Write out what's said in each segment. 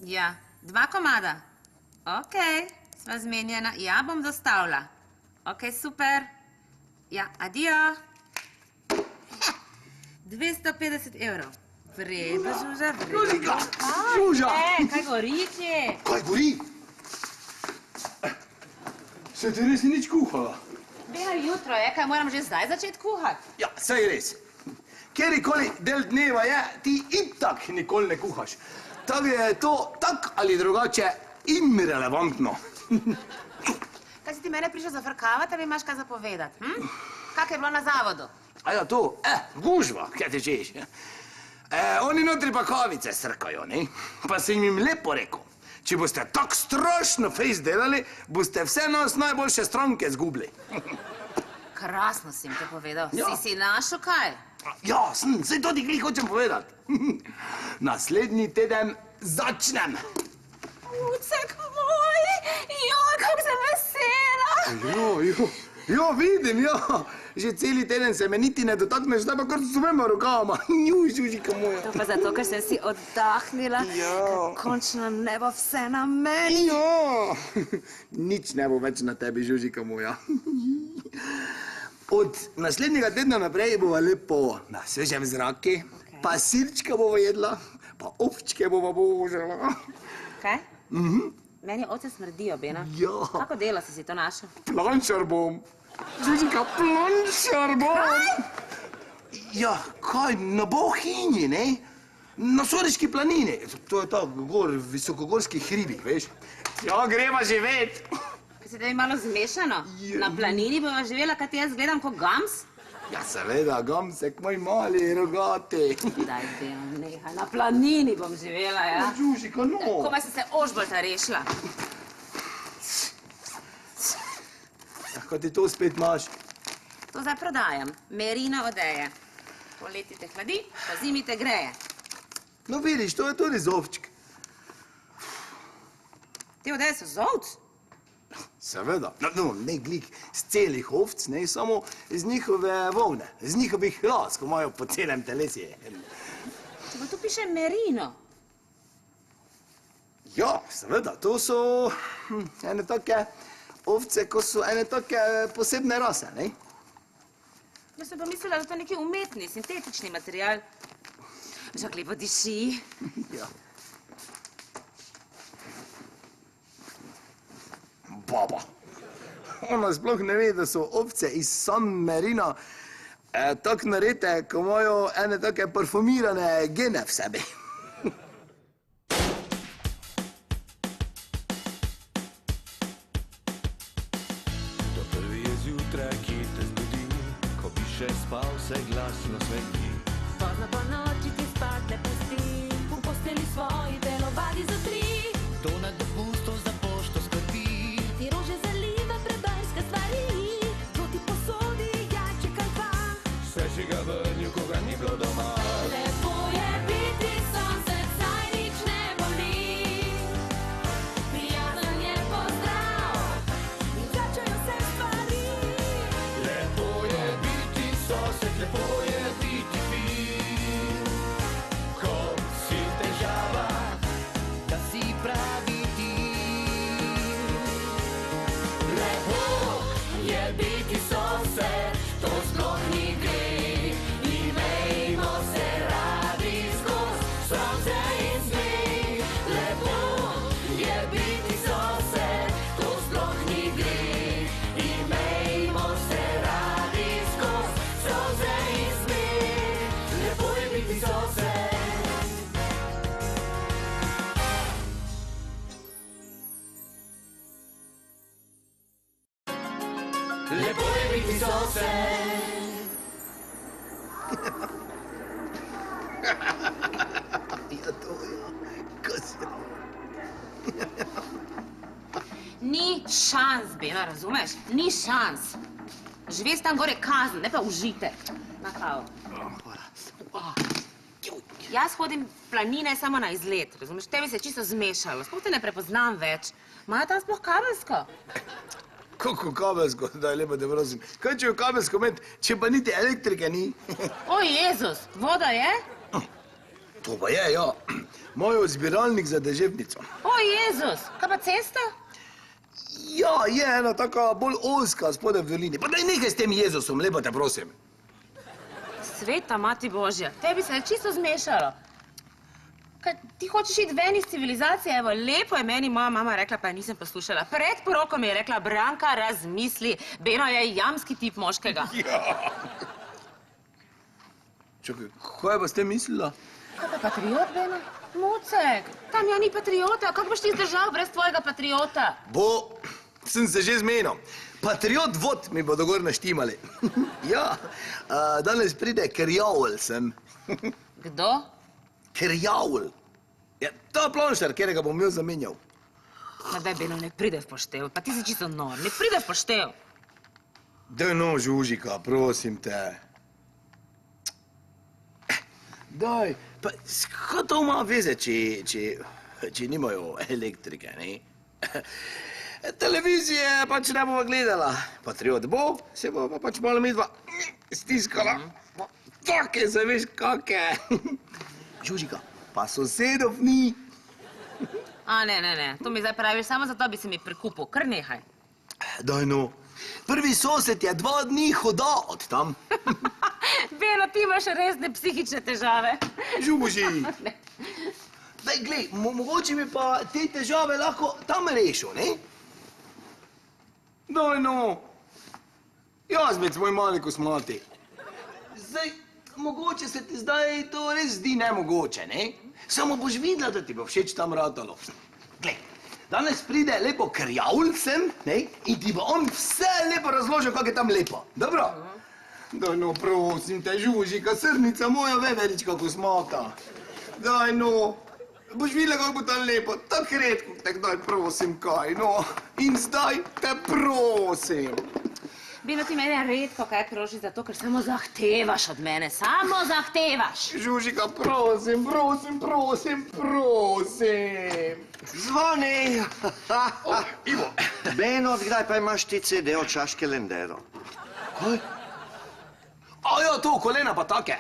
Ja, 2 komada. Okej, sva zmenjena. Ja, bom dostavila. Okej, super. Ja, adijo. 250 evrov. V redu, Žuža, v redu. Žužika! Žuža! Kaj gori ti? Kaj gori? Se ti res ni nič kuhala? Bela jutro je, kaj moram že zdaj začeti kuhati? Ja, saj res. Kjerikoli del dneva je, ti itak nikoli ne kuhaš. Tako je to tak ali drugače irelevantno. Kaj si ti mene prišel zafrkavati, ali imaš kaj zapovedati? Kak je bilo na zavodu? A ja, to, gužva, kaj te češ. Oni notri pa kavice srkajo, ne? Pa sem jim lepo rekel, če boste tak strašno fejs delali, boste vse nas najboljše stranke zgubili. Krasno si jim to povedal. Ja. Si našel kaj? Ja, saj to ti glih hočem povedati. Naslednji teden začnem. Ucek moj, joj, kako sem vesela. Jo, vidim, jo. Že celi teden se me niti ne dotakneš, zdaj pa kar s obema rokama. Njuj, Žužika moja. To pa zato, ker sem si oddahnila. Ja. Končno ne bo vse na meni. Ja. Nič ne bo več na tebi, Žužika moja. Od naslednjega tedna naprej bova lepo na svežem zraki, pa sirčka bova jedla, pa ovčke bova božala. Kaj? Meni ovce smrdijo, Bena. Ja. Kako delo si to našel? Planšar bom. Žužika, planšar bom. Kaj? Ja, kaj, na Bohinji, ne? Na Soriški planini. To je ta gor, visokogorski hribik, veš? Ja, greva živet. Kaj si tebi malo zmešano? Ja. Na planini bova živela, kaj ti jaz gledam kot gams? Ja, seveda, gamsek, moj mali, rogati. Daj, Bena, nehaj. Na planini bom živela, ja? Žužika, no. Komaj sem se Ožbolta rešila. Ja, kaj ti to spet imaš? To zdaj prodajam. Merino odeje. Poleti te hladi, pa zimi te greje. No, vidiš, to je tudi z ovčk. Te odeje so z ovc? Seveda. No, ne glik z celih ovc, ne samo z njihove volne, z njihovih las, ko imajo po celem telesje. Če pa tu piše merino. Ja, seveda, to so ene take ovce, ko so ene take posebne rase, ne? Jaz sem pa mislila, da to je neki umetni, sintetični material. Že lepo diši. Ja. Baba. Ona sploh ne ve, da so ovce iz San Marina tako narete, ko imajo ene take parfumirane gene v sebi. To prvi je zjutraj, ki te zbudi, ko bi še spal, se glasno zveni. Pozno po noči ti spat ne pusti, v posteli svoji telovadi za 3. To nad dopustom za pošto skrbi. Ti rože zaliva preberske stvari, to ti posodi jajček ali 2. Svežega vrnil, ko ga ni bilo doma. Lepo je biti sosed, saj nič ne boli. Prijazen je pozdrav in začajo se stvari. Lepo je biti sosed, lepo je biti fin. Ko si v težavah, da si pravi ti. Lepo je biti sosed, to sploh ni greh. Imejmo se radi skoz, sonce in sneg. Lepo je biti sosed, to sploh ni greh. Imejmo se radi skoz, sonce in sneg. Lepo je biti sosed. Lepo je biti sosed. Ja, to je. Kaj si? Ni šans, Bena, razumeš? Ni šans. Živeti tam gore kazen, ne pa užitek. Na kavo. Jaz hodim planine samo na izlet, razumeš? Tebi se je čisto zmešalo, sploh te ne prepoznam več. Imajo tam sploh kabelsko? Kako kabelsko, daj lepo te prosim. Kaj če je kabelsko med, če pa niti elektrike ni? O, Jezus, voda je? To pa je, ja. Moj zbiralnik za deževnico. O, Jezus, kaj pa cesta? Ja, je ena taka bolj ozka spodaj v dolini. Pa daj nekaj s tem Jezusom, lepo te prosim. Sveta mati Božja, tebi se je čisto zmešalo. Kaj, ti hočeš iti ven iz civilizacije, evo, lepo je meni moja mama rekla, pa je nisem poslušala. Pred poroko mi je rekla, Branka, razmisli, Beno je jamski tip moškega. Ja. Čakaj, kaj pa ste mislila? Kaj pa patriot, Beno? Mucek, tam ja ni patriota, kako boš ti zdržal brez tvojega patriota? Bo, sem se že zmenil. Patriot vod mi bodo gor naštimali. Ja, danes pride Krjavl sem. Kdo? Krjavl. Ja, ta planšar, kjerega bom jaz zamenjal. Ma daj, Beno, ne pride v poštev, pa ti si čisto nor, ne pride v poštev. Daj no, Žužika, prosim te. Daj, pa kaj to ima veze, če nimajo elektrike, ne? Televizije pač ne bova gledala. Patriot bo, se bo pa pač malo midva stiskala. Take, se veš, kake. Žužika, pa sosedov ni. A, ne, to mi zdaj praviš, samo zato bi se mi prekupil, kar nehaj. Daj no, prvi sosed je 2 dni hoda od tam. Beno, ti imaš resne psihične težave. Žuži. Daj, glej, mogoče bi pa te težave lahko tam rešil, ne? Daj no, jaz med svoj mali kosmati. Zdaj, mogoče se ti zdaj to res zdi nemogoče, ne? Samo boš videla, da ti bo všeč tam ratalo. Glej, danes pride lepo Krjavl sem, ne? In ti bo on vse lepo razložil, kako je tam lepo. Dobro? Daj no, prosim te, Žužika, srnica moja veverička kosmata. Daj no, boš videla, kako bo tam lepo, tako redko, tako daj prosim kaj, no. In zdaj te prosim. Beno, ti mene redko kaj prosiš zato, ker samo zahtevaš od mene, samo zahtevaš. Žužika, prosim, prosim, prosim, prosim. Zvoni! Ivo. Beno, kdaj pa imaš ti CD od Čaške Lendero? Kaj? A ja, to, kolena pa take.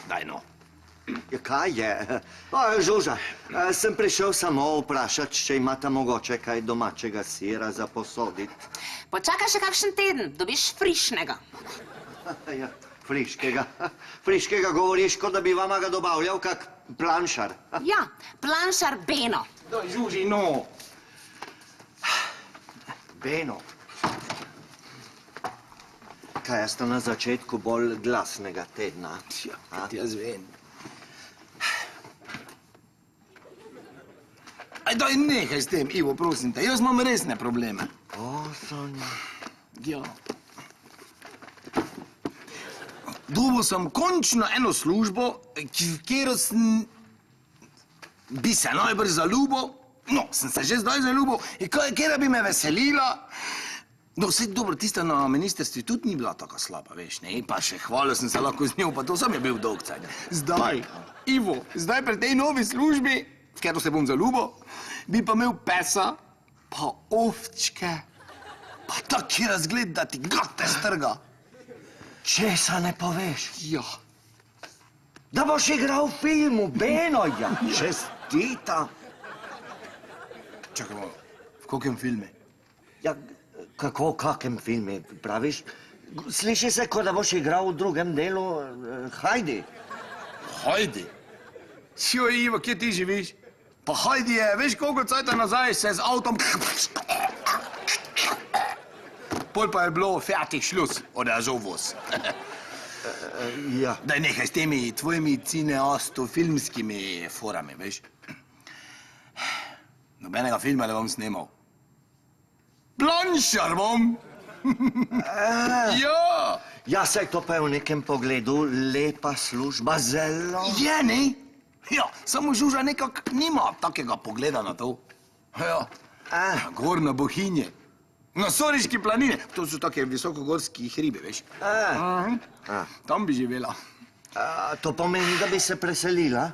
Daj no. Ja, kaj je? Žuža, sem prišel samo vprašati, če imata mogoče kaj domačega sira za posoditi. Počakaj še kakšen teden, dobiš frišnega. Ja, friškega. Friškega govoriš, kot da bi vama ga dobavljal kak planšar. Ja, planšar Beno. Daj, Žuži, no. Beno. Kaj sta na začetku bolj glasnega tedna? Ja, kaj jaz vem. Aj, daj, nehaj s tem, Ivo, prosim te, jaz imam resne probleme. O, Sonja. Ja. Dobil sem končno eno službo, kjero bi se najbrž zaljubil. No, sem se že zdaj zaljubil, kjera bi me veselila. No, vse dobro, tista na ministrstvu tudi ni bila taka slaba, veš, ne? Pa še hvalil sem se lahko z njo, pa to sam je bil dolg cajt. Zdaj, Ivo, zdaj pri tej novi službi, v katero se bom zaljubil, bi pa imel pesa, pa ovčke, pa taki razgled, da ti gate strga. Česa ne poveš? Ja. Da boš igral v filmu, Beno, ja. Čestitam. Čakaj malo, v kakem filme? Ja, kako, v kakem filmu, praviš? Sliši se, kot da boš igral v drugem delu Hajdi. Hajdi? Sjo, Ivo, kje ti živiš? Pa Hajdi je, veš koliko cajta nazaj se z avtom... Pol pa je bilo fertig šlus, odežal voz. Ja. Daj nehaj s temi tvojimi cineasto-filmskimi forami, veš? Nobenega filma ne bom snemal. Planšar bom! Ja! Ja, saj to pa je v nekem pogledu lepa služba, zelo. Je, ne? Ja, samo Žuža nekak nima takega pogleda na to. Ja, gor na Bohinje. Na Soriški planine. To so take visokogorski hribe, veš? Tam bi živela. To pomeni, da bi se preselila?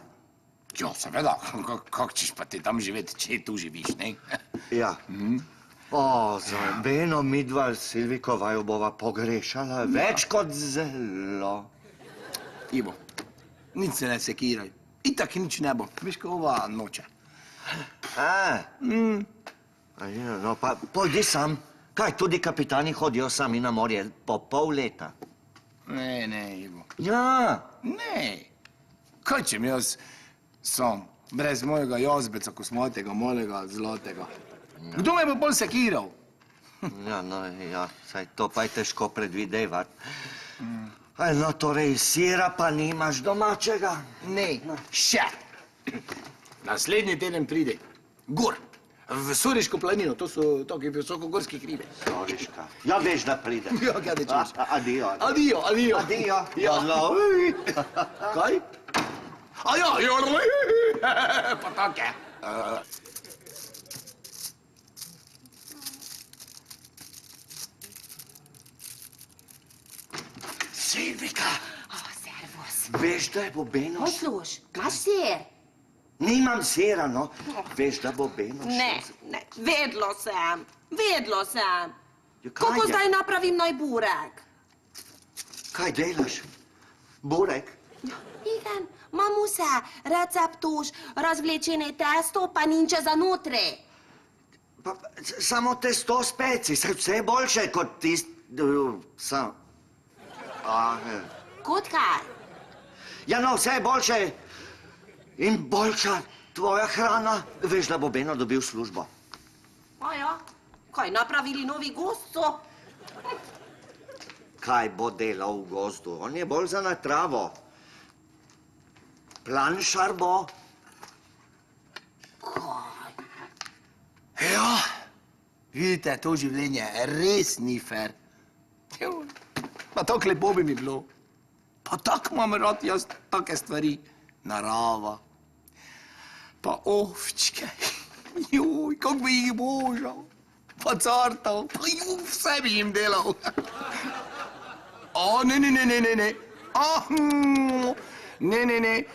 Ja, seveda. Kak češ pa ti tam živeti, če tu živiš, ne? Ja. O, zdaj, Beno, midva s Silviko vaju bova pogrešala več kot zelo. Ivo, nič se ne sekiraj. Itak nič ne bo. Veš, ko ova noče. A ja, no pa pojdi sam. Kaj, tudi kapitani hodijo sami na morje po pol leta? Ne, Ivo. Ja, Ne. Kaj čem jaz sam, brez mojega jazbeca, kosmatega, malega, zlatega? Kdo me bo bolj sekiral? ja, no, ja, saj to pa je težko predvidevati. Aj, no, torej, sira pa nimaš domačega? Ne, še. Naslednji teden pride. Gor. V Soriško planino, to so taki visokogorski hribe. Soriška. Ja, veš, da pride. Ja, kaj da češ? Adio. Adio. Adio. Ja. Kaj? A ja, pa take. Silvika, Servus. veš, da je Bobeno... Posluš, imaš sir? Nimam sira, no. Veš, da Bobeno... Ne, vedlo sem. Ja, kaj Kako je? zdaj napravim naj burek? Kaj delaš? Burek? Igen, imam vse. Receptuš, razvlečene testo, pa ninče za notri. Pa, samo testo speci, saj vse je boljše kot sam... Kot kaj? Ja, no, vse je boljše in boljša tvoja hrana. Veš, da bo Beno dobil službo. Ja, kaj napravili novi gost so? Kaj bo delal v gozdu? On je bolj za na travo. Planšar bo. Ja, vidite, to življenje res ni fer. Pa tako lepo bi mi bilo. Pa tako imam rad jaz take stvari. Narava. Pa ovčke. Juj, kako bi jih božal. Pa cartal. Pa juj, vse bi jim delal. A, ne.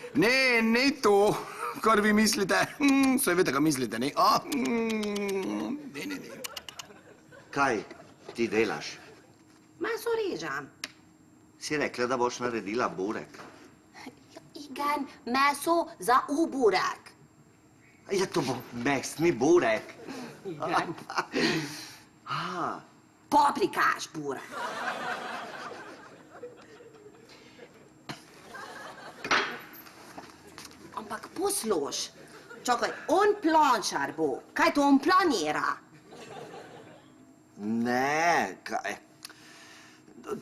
Ne to, kar vi mislite. Saj veste, kaj mislite, ne? Ne. Kaj ti delaš? Meso režem. Si rekla, da boš naredila burek. Igen, meso za uburek. Ja, to bo mesni burek. Paprikaš burek. Ampak posluš, čakaj, on planšar bo. Kaj to on planira? Ne, kaj?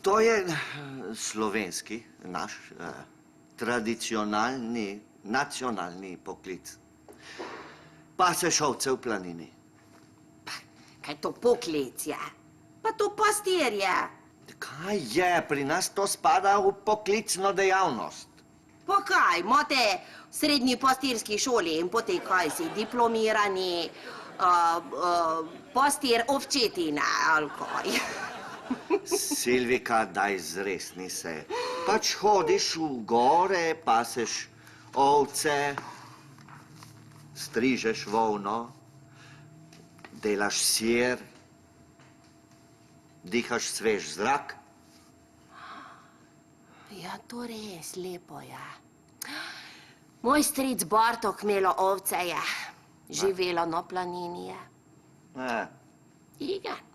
To je slovenski, naš tradicionalni, nacionalni poklic. Paseš ovce v planini. Kaj to poklic je? Pa to pastir je. Kaj je? Pri nas to spada v poklicno dejavnost. Pa kaj, imate v srednji pastirski šoli in potem kaj si, diplomirani pastir ovčetine ali kaj? Silvika, daj zresni se. Pač hodiš v gore, paseš ovce, strižeš volno, delaš sir, dihaš svež zrak. Ja, to res lepo je. Moj stric Bartok imelo ovce je, živelo na planini je. Igen.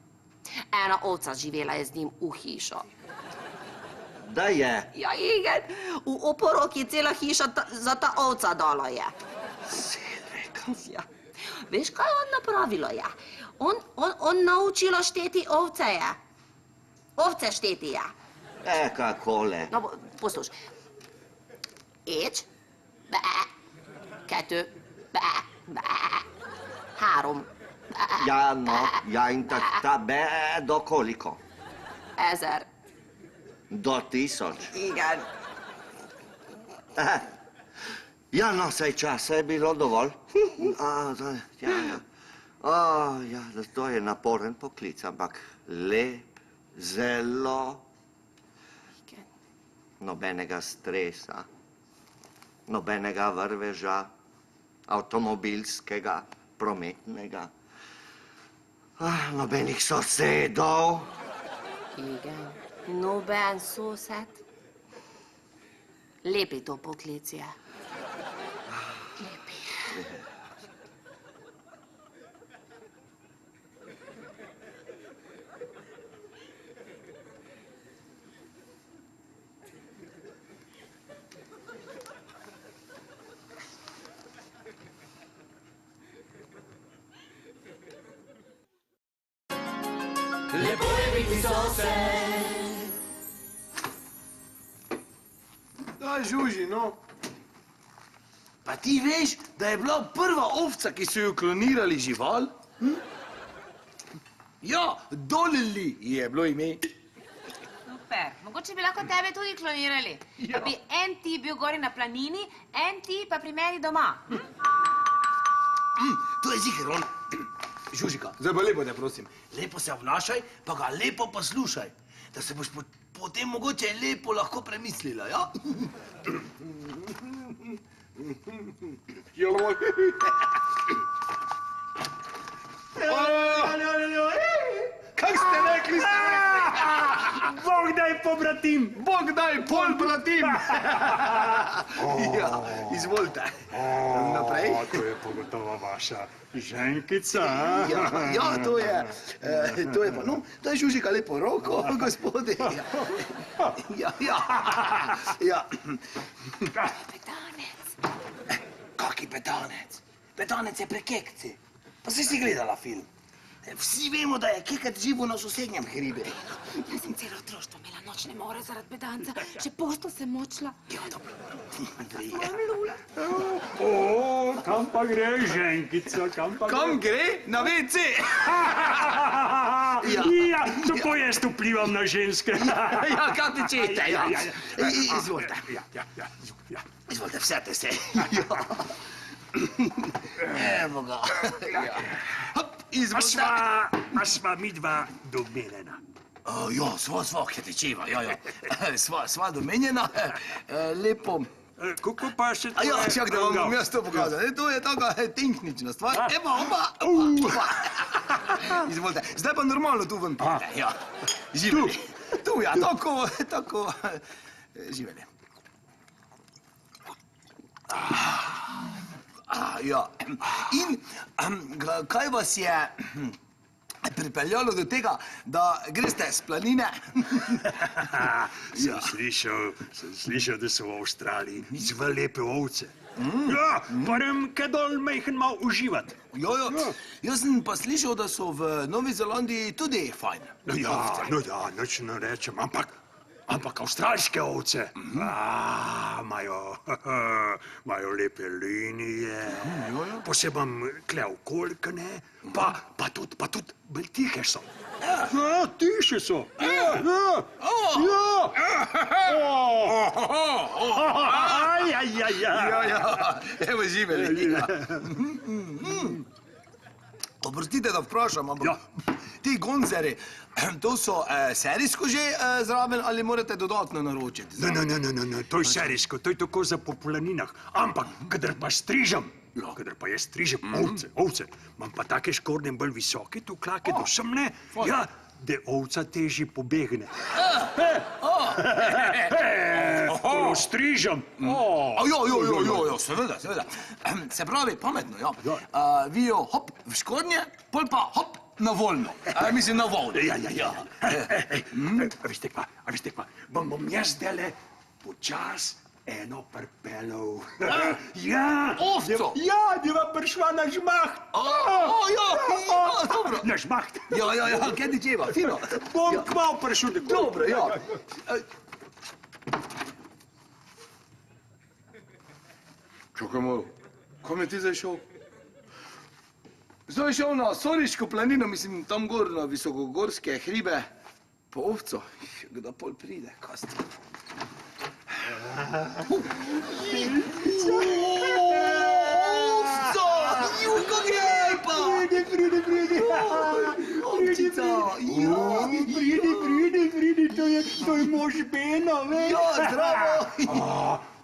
Ena ovca živela je z njim v hišo. Da je. Ja, igen, v oporok je cela hiša za ta ovca dala je. Silvika. Ja. Veš, kaj on napravilo je? On naučilo šteti ovce je. Ovce šteti je. Kakole. No, posluš. Egy, kettő, három, Ja, no, ja in ta do koliko? 1000. Do 1000. Igen. Ja, no, saj časa je bilo dovolj. Ja, to je naporen poklic, ampak lep, zelo, nobenega stresa, nobenega vrveža, avtomobilskega, prometnega, nobenih sosedov. Igen. Noben sosed. Lep je to poklic je. Lepo je biti sosed. Daj, Žuži, no. Pa ti veš, da je bila prva ovca, ki so jo klonirali žival? Ja, Dolly je bilo ime. Super. Mogoče bi lahko tebe tudi klonirali. Ja. Pa bi en ti bil gori na planini, en ti pa pri meni doma. To je ziher, on. Žužika, zdaj pa lepo te prosim. Lepo se obnašaj, pa ga lepo poslušaj. Da se boš potem mogoče lepo lahko premislila, ja? Joj. Kak ste rekli, Bog daj pobratim! Bog daj pol bratim! Ja, izvolite. Naprej. To je pogotovo vaša ženkica, a? Ja, to je pa, no, to je Žužika lepo roko, gospode. Ja. Petanec. Kaki petanec? Petanec je pri kekci. Pa si gledala film. Vsi vemo, da je keket živel na sosednjem hribe. Jaz sem celo otroštvo imela nočne more zaradi pedanca. Še postel sem močila. Ja, dobro. O, kam pa gre ženkica, kam pa gre? Kam gre? Na WC! Ja, tako jaz vplivam na ženske. Ja, kaj tečete, ja. Izvolite. Ja. Izvolite, vsete se. Evo ga. Izvolite. A sva midva domenjena. Ja, sva hetečeva, ja. Sva domenjena, lepo. Kako pa še to Ja, čak, da vam bom jaz to pokazal. To je taka tehnična stvar. Evo, oba. Izvolite. Zdaj pa normalno tu ven pijete, ja. Živeli. Tu, ja, tako. Živeli. Ja. In kaj vas je pripeljalo do tega, da greste s planine? Sem slišal, da so v Avstraliji zelo lepe ovce. Ja, moram kaj dol majhen malo uživati. Ja. Jaz sem pa slišal, da so v Novi Zelandiji tudi fajn. No ja, nič ne rečem, ampak avstralske ovce imajo lepe linije, posebej kle okoljkane, pa tudi bolj tihe so. Ja, tiše so. Ja. Ja, evo živeli. Oprostite, da vprašam, ampak ti gonzeri, to so serijsko že zraven ali morate dodatno naročiti? Ne, to je serijsko, to je tako za po planinah, ampak kadar pa strižem, pa jaz strižem ovce, imam pa take škornje bolj visoke, tu klake do semne, ja, da ovca težje pobegne. Ko strižem. Ja, seveda. Se pravi, pametno, ja. Vi jo hop v škornje, pol pa hop na voljno. Mislim, na volno. Ja. A veste pa, bom jaz zdajle počas eno pripeljal. Ja! Ovco? Ja, da prišla na žmaht. Ja, dobro. Na žmaht. Ja, kaj ti čeva, fino. Bom kmalu prišel nekaj. Dobro, ja. Čakaj malo, kam je ti zdaj šel? Zdaj je šel na Soriško planino, mislim, tam gor na visokogorske hribe, po ovco. Kdo pol pride, kaj ste? Ovco! Jugo lepa! Pridi. Ovčica! Pridi, to je mož Beno, veš? Ja, zdravo!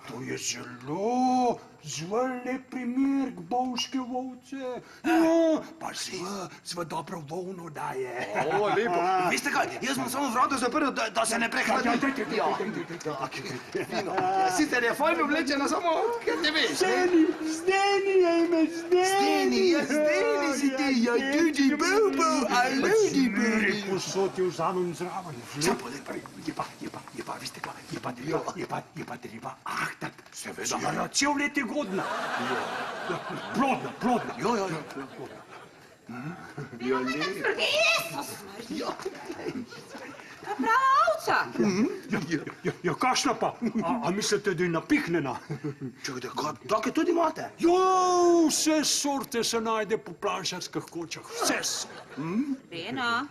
To je zelo zelo lep primer k bovške ovce. Ja, pa zelo dobro volno daje. O, lepo. Veste kaj, jaz bom samo vrata zaprl, da se ne prehladi. Fino. Sicer je fajn oblečena, samo, ker ne veš. Zdeni je ime, Zdeni, ja, zdeni si ti, ja, tudi Bobo, a ljudi beri. Posod jo vzamem zraven. Je pa, veste kaj, je pa treba ahtat. Seveda. Ja, cel let je godna. Plodna. Ja. Jezus, ta prava ovca. Ja, kašna pa. A mislite, da je napihnjena? Čakajte, take tudi imate? Jo, vse sorte se najde po planšarskih kočah. Vse. Beno,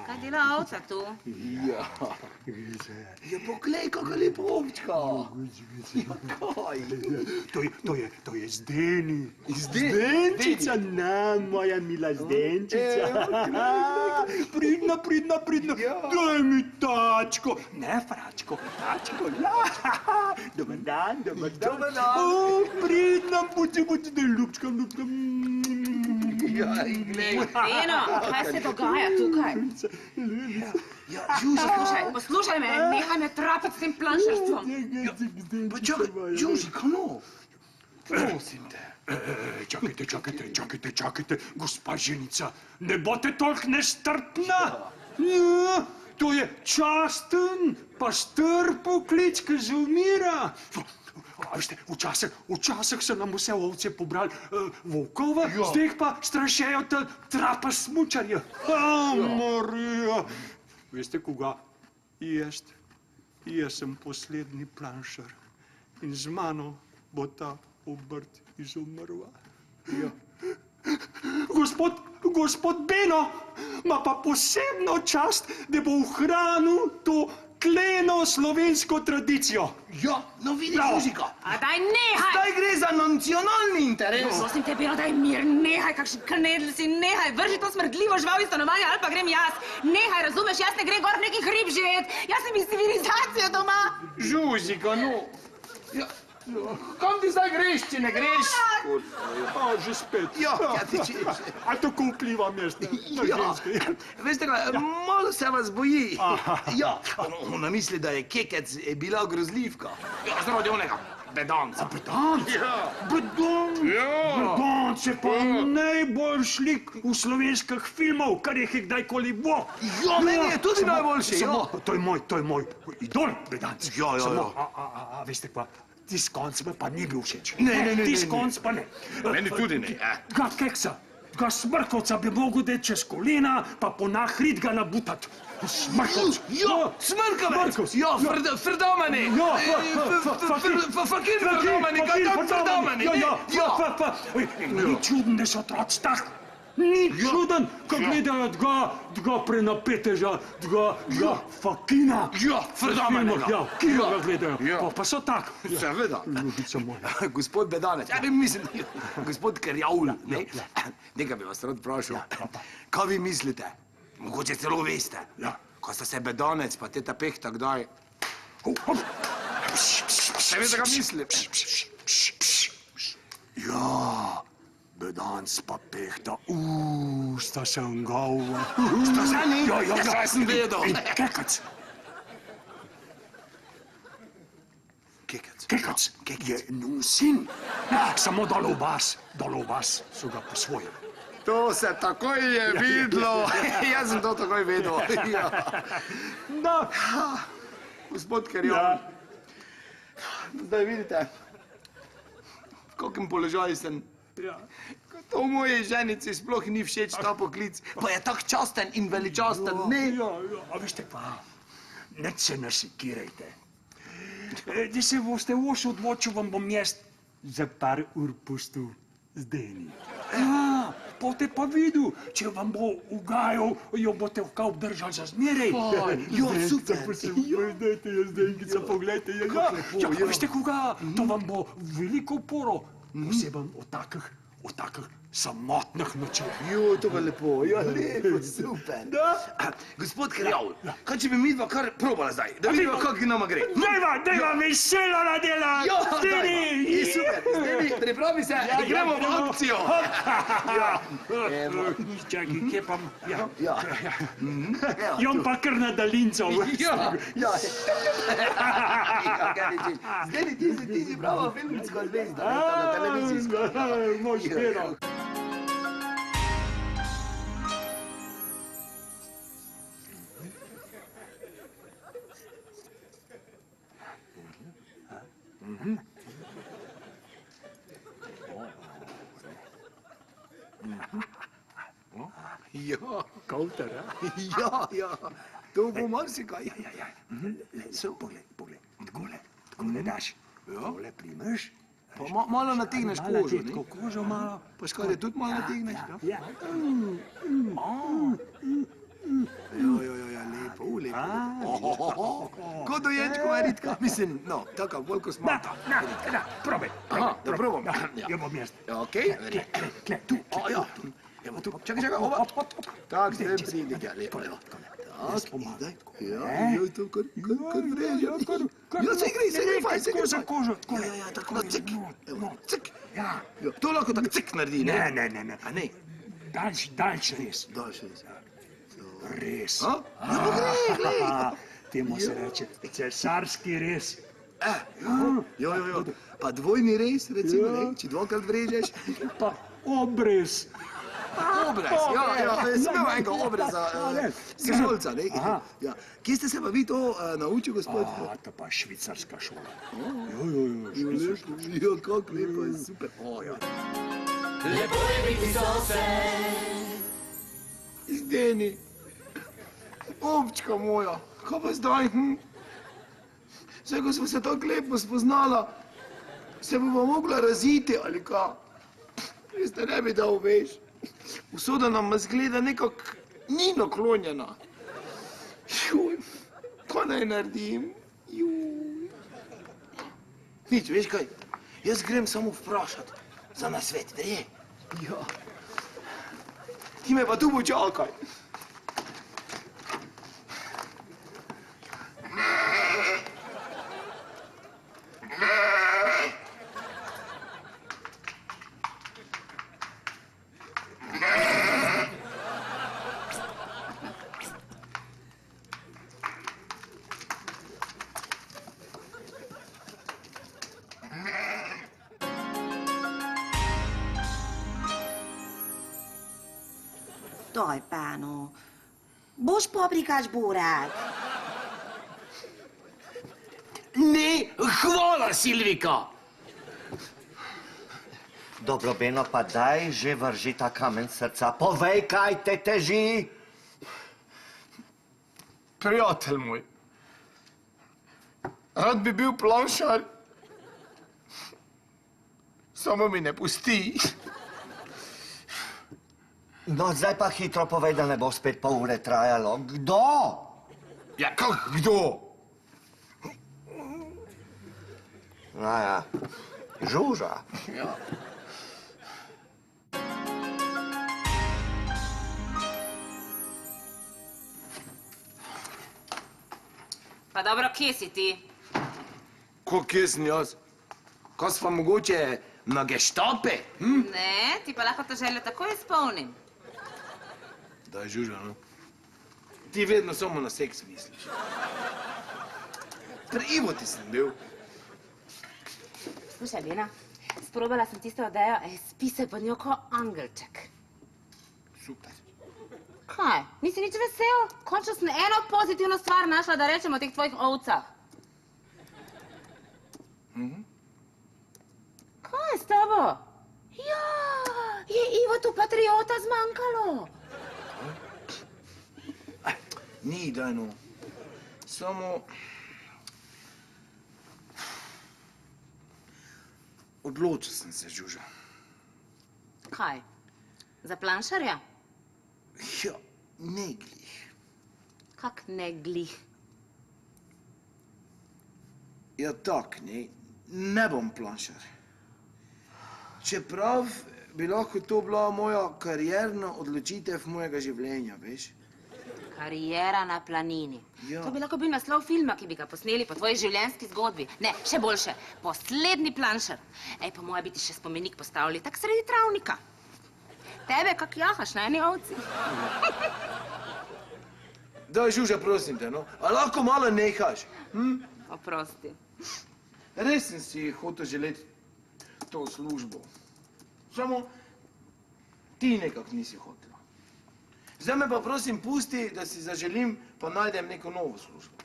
kaj dela ovca tu? Ja, poglej, kakšna lepa ovčka. To je Zdeni. Zdenčica, moja mila Zdenčica. Pridna. Daj mi tačko. Ne, fračko, tačko. Dobar dan. O, pridna, budi, da ljubčkam. Ja, in glej. Beno, kaj se dogaja tukaj? Ja, Žužika. Poslušaj me, nehaj me trapati s tem planšarstvom. Pa čakaj, Žužika, no. Prosim te. Čakajte, gospa ženica, ne boste toliko nestrpna? Ja, to je časten, pa strp poklic, ki že umira. A veste, včasih so nam vse ovce pobrali volkova, zdaj jih pa strašejo trapa smučarja. Marija! Veste koga? Jaz sem poslednji planšar in z mano bo ta obrt izumrla. Gospod Beno ima pa posebno čast, da bo ohranil to kleno slovensko tradicijo. Ja, no vidiš, Žužika. A daj nehaj! Zdaj gre za nacionalni interes. Prosim te, Beno, daj mir, nehaj, kakšen knedl si, nehaj, vrži to smrdljivo žival iz stanovanja ali pa grem jaz. Nehaj, razumeš, jaz ne grem gor v neki hrib živet, jaz sem iz civilizacije doma. Žužika, no. Ja, kam ti zdaj greš, če ne greš? Že spet. Ja, ti češ. A tako vpliva mest na ženske. Veste kaj, malo se vas boji. Ja, ona misli, da je Kekec bila grozljivka. Ja, zaradi onega bedanca. Bedanc? Ja. Bedanc je pa najboljši lik v slovenskih filmov, kar jih je kdajkoli bo. Ja, meni je tudi najboljši, ja. To je moj idol, Bedanc. Ja. A veste pa, tis konc me pa ni bil všeč. Ne. Tis konc pa ne. Meni tudi ne. Ga Keksa, ga Smrkovca bi mogel deti čez kolena, pa po nahrit ga nabutat. Smrkovc. Ja, Smrkovec. Ja, Frdomani. Fakir Frdomani, Frdomani. Ni čuden, da so otroci tak. Ni čuden, ko gledajo dva prenapeteža, dva fakina. Ja, Frdomanega. Ja, ki ga gledajo. Pa so tak. Seveda. Ljubica moja. Gospod Bedanec, mislim, gospod Krjavl, ne? Nekaj bi vas rad vprašal. Kaj vi mislite? Mogoče celo veste, ko sta se Bedanec pa teta Pehta kdaj... Ne veste, kaj mislim? Ja, Bedanc pa Pehta, sta se ngava. Sta se ni? Ja, Saj sem vedel. In Kekac. Kekac je njun sin. Samo dol v bas so ga posvojili. To se takoj je videlo. Jaz sem to takoj vedel. Da. Gospod Krjavl, zdaj vidite, v kakem položaju sem. To moji ženici sploh ni všeč ta poklic, pa je tak časten in veličasten, ne? Ja, a veste pa, nič se nasikirajte. Da se boste voš odločil, vam bom jaz za par ur pustil Zdeni. Ja, boste pa videl, če vam bo ugajal, jo boste kao obdržali za zmeraj. Ja, super. Dajte, Zdenkica, pogledajte. Ja, veste koga, to vam bo veliko poro, posebej o takih samotnih nočeh. Jo, to pa lepo, ja, lepo, super. Gospod Krjavl, kaj če bi midva kar probala zdaj, da vidimo, kako nama gre? Dajva veselo na dela! Ja, Zdeni! super. zdaj mi pripravi se, gremo v akcijo. Čakaj, kje pa... Ja. Ja. Jon pa kar na daljinco. Ja. Zdaj ti si prava filmska zvezda, na televizijsko. Mož gledal. Ja, Kavter, ja, to bo marsikaj. Poglej, takole daš. Takole primeš. Pa malo nategneš kožo, ne? Tako kožo malo. Pa škare tudi malo nategneš, ja? Ja. Ja, lepo. Kot dojenčkova ritka, mislim, no, taka, bolj ko smata. Na, probaj. Aha, da probam. Ja bom jaz. Ja, okej. Kle, tu. Ja. Evo tu, čakaj, oba. Tak, zdaj pridi, ja, lepo, ja. Tak, daj. Ja, to kar vreže. Ja, se gre, fajn, se gre. Za kožo. Ja, tako na cik. Evo, cik. Ja. To lahko tak cik naredi, ne? Ne. A ne? Daljši res. Daljše res. Res. A? Ja, pa gre. Temu se reče cesarski res. Jo. Pa dvojni res, recimo, ne? Če dvakrat vrežeš. Pa obrez. Obraz, ja, sem imel enega obraza, sošolca, ne? Ja. Kje ste se pa vi to naučil, gospod? To pa švicarska šola. Ja, kako lepo, je super. Ja. Lepo je biti sosed. Zdeni, občka moja, kaj pa zdaj? Zdaj, ko smo se tako lepo spoznala, se bova mogla raziti, ali kaj? Res te ne bi dal, veš. Usoda nam zgleda nekako ni naklonjena. Juj, kaj naj naredim? Juj. Nič, veš kaj, jaz grem samo vprašat za nasvet, da je. Ja. Ti me pa tu počakaj. Daj, páno, boš paprikás bórát? Ne, hvala, Silvika. Dobro, Beno, pa daj že vrži ta kamen srca. Povej, kaj te teži. Prijatelj moj, rad bi bil planšar, samo mi ne pusti. No, zdaj pa hitro povej, da ne bo spet pol ure trajalo. Kdo? Ja, kak kdo? Ja, Žuža. Ja. Pa dobro, kje si ti? Kako kje sem jaz? Kaj sva mogoče na geštape? Ne, ti pa lahko to željo takoj izpolnim. Daj, Žuža, no. Ti vedno samo na seks misliš. Pri Ivoti sem bil. Slušaj, Lena, sprobala sem tisto odejo, spi se pod njo ko angelček. Super. Kaj? Nisi nič vesel? Končno sem eno pozitivno stvar našla, da rečem o teh tvojih ovcah. Kaj je s tabo? Ja, je Ivotu patriota zmanjkalo. Ni, daj no. Samo... Odločil sem se, Žuža. Kaj? Za planšarja? Ja, ne glih. Kak ne glih? Ja, tak, ne. Ne bom planšar. Čeprav bi lahko to bila moja karierna odločitev mojega življenja, veš? Kariera na planini. Ja. To bi lahko bil naslov filma, ki bi ga posneli po tvoji življenjski zgodbi. Ne, še boljše. Poslednji planšer. Ej, pa moja biti še spomenik postavili tak sredi travnika. Tebe kak jahaš na eni ovci. Daj, Žuža, prosim te, no. A lahko malo nehaš? Oprosti. Res sem si hotel želeti to službo. Samo ti nekako nisi hotela. Zdaj me pa prosim pusti, da si zaželim, pa najdem neko novo službo.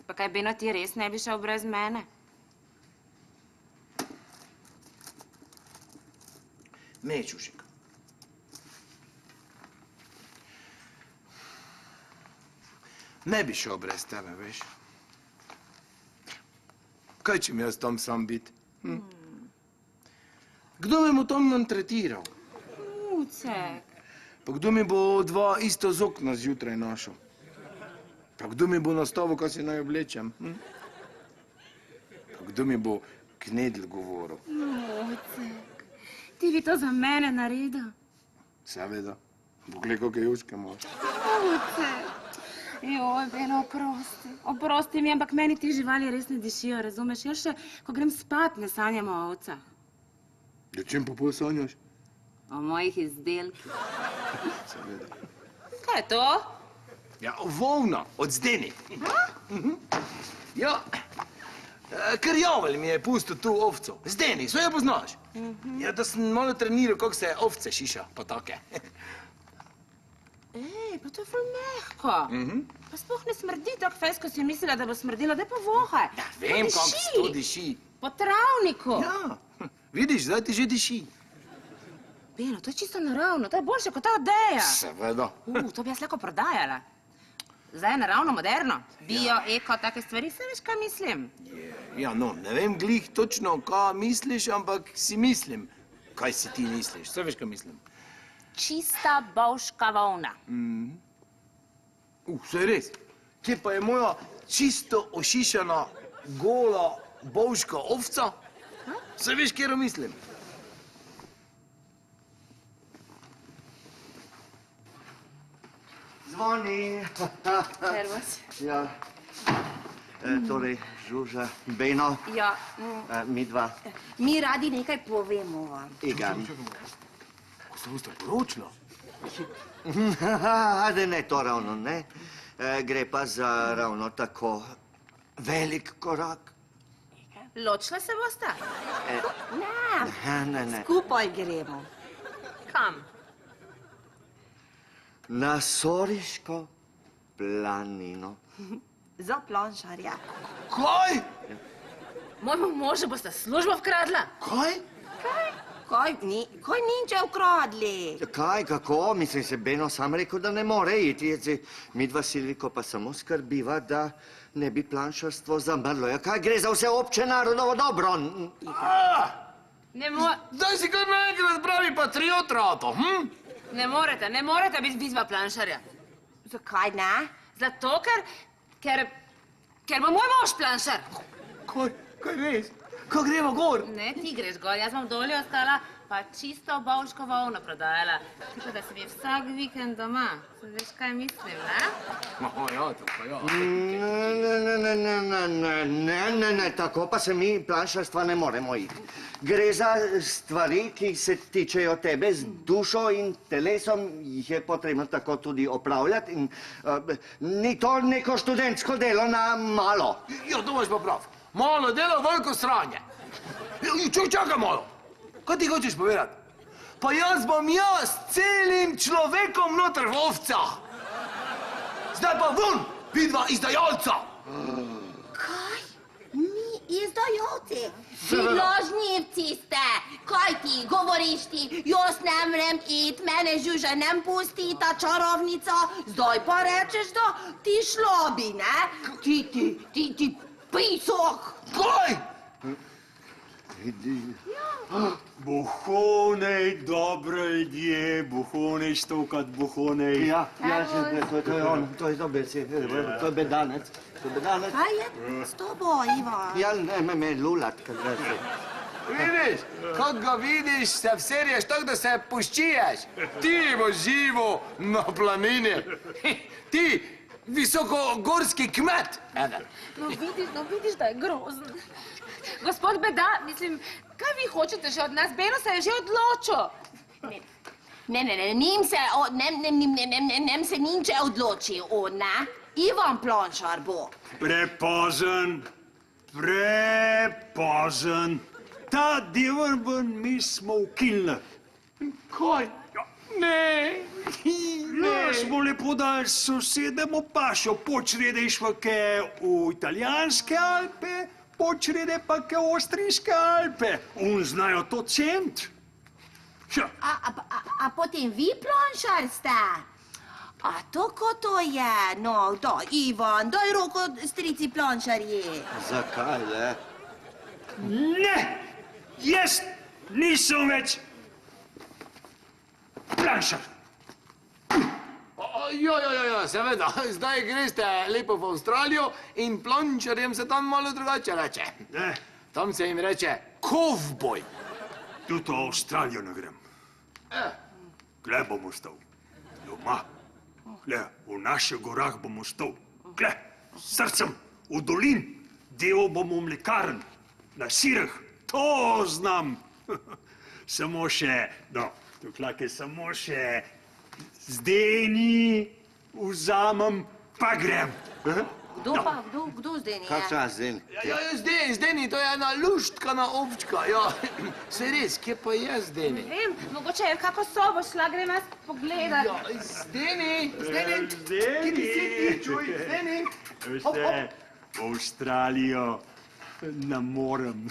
Pa kaj, Beno, ti res ne bi šel brez mene? Ne, Čušek. Ne bi šel brez tebe, veš. Kaj če mi jaz tam sam biti? Kdo me bo tam maltretiral? Mucek. Pa kdo mi bo dva isto z okna zjutraj našel? Pa kdo mi bo nastavil, kaj si naj oblečem? Pa kdo mi bo knedl govoril? Mucek. Ti bi to za mene naredil? Seveda. Poglej, kakšne juške imaš. Mucek. Joj, Beno, oprosti. Oprosti mi, ampak meni ti živali res ne dišijo, razumeš? Jaz še, ko grem spat, ne sanjam o ovcah. Ja, čem pa pol sanjaš? O mojih izdelkih. Seveda. Kaj je to? Ja, volna, od zdeni. Ja, krjavelj mi je pustil tu ovco. Zdeni, so jo poznaš? Ja, da sem malo treniral, kako se ovce šiša, pa take. Ej, pa to je ful mehko. Pa sploh ne smrdi tak fejs, ko si mislila, da bo smrdila, daj pa vohaj. Ja, vem, Pa kako diši. to diši. Po travniku. Ja, vidiš, zdaj ti že diši. Beno, to je čisto naravno, to je boljše kot ta odeja. Seveda. To bi jaz lahko prodajala. Zdaj je naravno, moderno. Bio, eko, take stvari, vse veš, kaj mislim. Ja, no, ne vem glih točno, kaj misliš, ampak si mislim, kaj si ti misliš. Vse veš, kaj mislim. Čista bovška volna. Vse je res. Kje pa je moja čisto ošišana, gola, bovška ovca? Vse veš, kjero mislim. Zvoni. Servus. Ja. Torej, Žuža, Beno, Ja, mi dva, mi radi nekaj povemo vam. Igan. Ko se boste poročila? Ajde, ne to ravno, ne. Gre pa za ravno tako velik korak. Ločila se bosta? Ne, Ne. skupaj gremo. Kam? Na Soriško planino. Za planšarja. Kaj? Mojemu možu bosta službo vkradla? Kaj? Kaj ninče ukradli? Kaj, kako? Mislim, se Beno sam rekel, da ne more iti. Mi dva Silviko pa samo skrbiva, da ne bi planšarstvo zamrlo. Ja, kaj gre za vse obče narodovo dobro? Daj si kar naenkrat pravi patriot rato, Ne morete biti vidva planšarja. Zakaj ne? Zato, ker bo moj mož planšar. Kaj res? Ko gremo gor? Ne, ti greš gor, jaz bom dolje ostala, pa čisto bovško volno prodajala. Tako da si bi vsak vikend doma. Se veš, kaj mislim, ne? Ja, to pa ja. Ne, tako pa se mi planšarstva ne moremo iti. Gre za stvari, ki se tičejo tebe z dušo in telesom, jih je potrebno tako tudi opravljati in ni to neko študentsko delo na malo. Ja, to imaš pa prav. Malo delo, veliko sranje. Čakaj malo. Kaj ti hočeš povedati? Pa jaz bom celim človekom noter v ovcah. Zdaj pa ven, vidva izdajalca. Kaj? Mi izdajalci? Vi lažnivci ste. Kaj ti govoriš ti? Jaz ne mrem iti, mene Žuža ne pusti ta čarovnica. Zdaj pa rečeš, da ti šlobi, ne? Ti pisok. Kaj? Buhonej, dobre jedje, buhonej, štokat buhonej. Ja, to je on, to je dober si, to je bedanec. Kaj je s tobo, Ivan? Ja, ne me lulat, kad reče. Vidiš, kot ga vidiš, se vserješ tako, da se puščiješ. Ti boš živo na planini. Ti, visokogorski kmet. No vidiš, da je grozen. Gospod Beda, mislim, kaj vi hočete že od nas? Beno se je že odločil. Ne, nem se ninče odločil, ona. Ivan Plonšar bo. Prepozen. Ta Devrben mi smo ukinili. Kaj? Ne. Ja, smo lepo dali sosedemu pašo, počrede išva ke v italijanske Alpe, počrede pa ke v avstrijske Alpe. Un znajo to cent. Ja. A potem vi Plonšar ste? A tako to je? No, daj, Ivan, daj roko strici Plonšarji. Zakaj, le? Ne, jaz nisem več Planšar. Ja, seveda. Zdaj greste lepo v Avstralijo in Plončarjem se tam malo drugače reče. Ne, Tam se jim reče kovboj. tudi v Avstralijo ne grem. Gle bom ostal. Doma. Gle, v naših gorah bom ostal. Gle, s srcem, v dolin. Delal bom v mlekarn, na sirah. To znam. Samo še, no, tukaj samo še zdeni vzamem, pa grem. Kdo zdaj ni? Kakšna zdaj? Ja, zdeni, to je ena luštkana ovčka. Ja, se res, kje pa je zdeni? Vem, mogoče je kako sobo šla, grem jaz pogledat. Ja, zdeni, Zdeni. kje ti si ti, čuj, zdeni. Veste, v Avstralijo ne morem,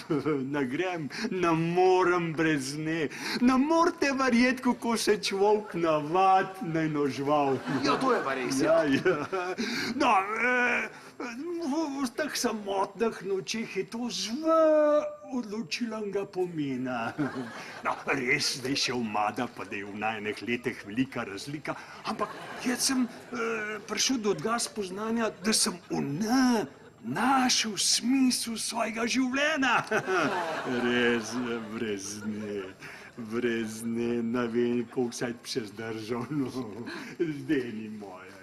ne grem, ne morem brez nje. Ne morete verjeti, kako se človek navad na eno žival. Ja, to je pa res, ja. No, v teh samotnih nočeh je to zelo odločilnega pomena. No, res, da je še omada, pa da je v najinih letih velika razlika, ampak jaz sem prišel do tega spoznanja, da sem našel smisel svojega življenja. Res, brez nje, ne vem, koliko se bi zdržal, no, zdaj ni moja.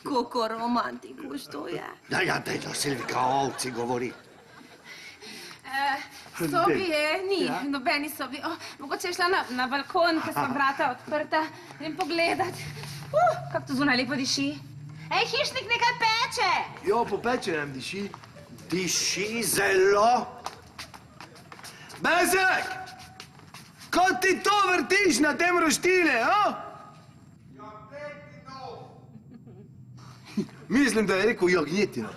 Kako romantikuš to je. Ja, daj to Silvika o ovci govori. Sobi je, ni, nobeni sobi. Mogoče je šla na balkon, ker so vrata odprta. Grem pogledat. Kako to zunaj lepo diši. Ej, hišnik nekaj peče! Ja, po pečenem diši. Diši zelo. Bezek! Kot ti to vrtiš na tem roštile, a? Mislim, da je rekel jagnjetino.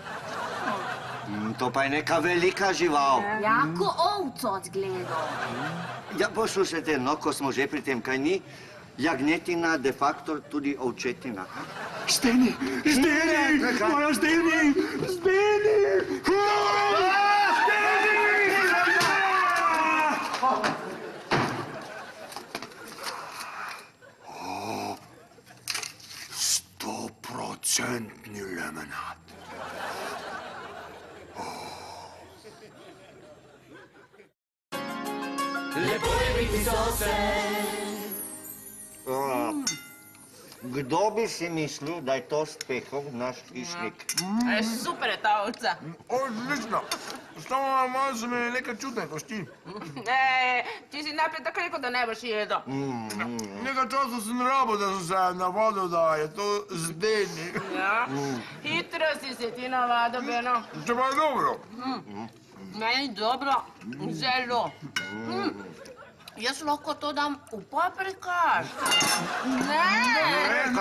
To pa je neka velika žival. Jako ovco zgledal. Ja, poslušajte, no, ko smo že pri tem, kaj ni? Jagnjetina de facto tudi ovčetina. Zdeni! Moja Zdeni! Stoprocentni lemonad. Lepo je biti sosed. Kdo bi si mislil, da je to Spehov naš hišnik? Super je ta ovca. Odlično. Samo malo so mi nekaj čudne kosti. Ti si najprej tako rekel, da ne boš jedel. Nekaj časa sem rabo, da sem se navadil, da je to zdeni. Ja, hitro si se ti navadil, Beno. Če pa je dobro. Meni dobro, zelo. Jaz lahko to dam v paprikaš. Ne!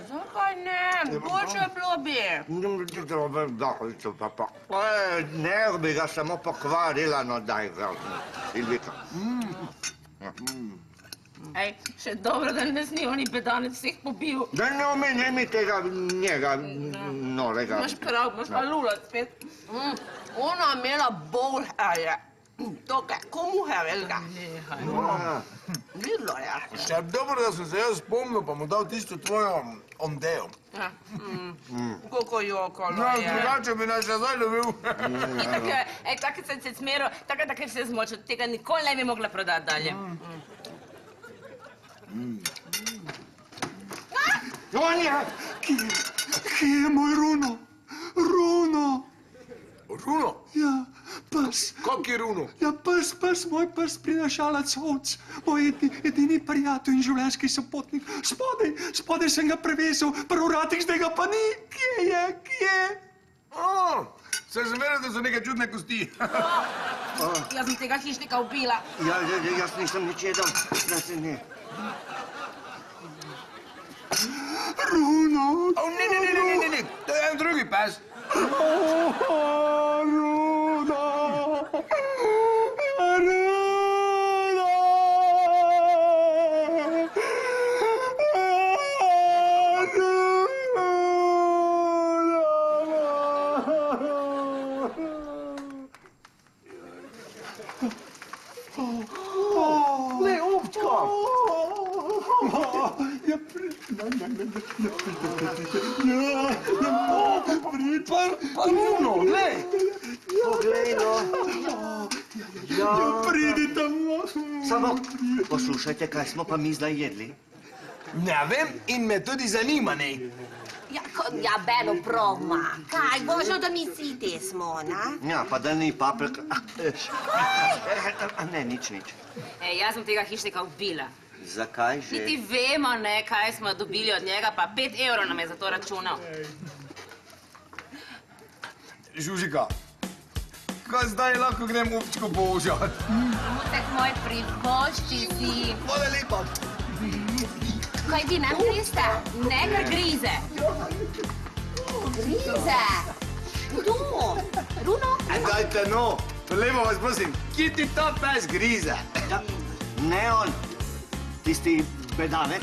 Zakaj ne? Boljše bilo bi. Ne, bi ga samo pokvarila, no daj ga, Silvika. Ej, še dobro, da nas ni oni bedanec vseh pobil. Da ne omenjaj mi tega njega norega. Imaš prav, imaš pa lulat spet. Ona je imela bolj, a je. Toka, komu je velika? Vidlo je. Še dobro, da sem se jaz spomnil, pa mu dal tisto tvojo ondejo. Koliko jokolo No, je. drugače bi nas še zdaj lovil. Tako sem se smeril, tako se zmočil, tega nikoli ne bi mogla prodati dalje. Ronja! Kje je moj Runo? Runo! Runo? Ja, pes. Kak je Runo? Ja, pes, moj pes prinašalec ovc. Moj edini prijatelj in življenjski sopotnik. Spodaj sem ga prevezal, pri vratih zdaj ga pa ni. Kje je? Sem zmeril, da so neke čudne kosti. Jaz sem tega hišnika ubila. Ja, jaz nisem nič jedel, da se ne. Runo! Ne, to je en drugi pes. Le, ovčko! Runo, glej. Poglej, no. Ja. Pridite, Samo poslušajte, kaj smo pa mi zdaj jedli. Ne vem in me tudi zanima, ne. Ja, Beno, probma. Kaj, božo, da mi siti smo, na? Ja, pa da ni paprika. Ne, nič. Jaz sem tega hišnika ubila. Zakaj že? Niti vemo, ne, kaj smo dobili od njega, pa 5 evrov nam je za to računal. Žužika, kaj zdaj lahko grem ovčko božat? Mutek moj, privošči si. Hvala lepa. Kaj vi nam greste? Ne, ker grize. Grize. Kdo? Runo? Dajte no, lepo vas prosim, kje ti ta pes grize? Ne on, tisti bedavec.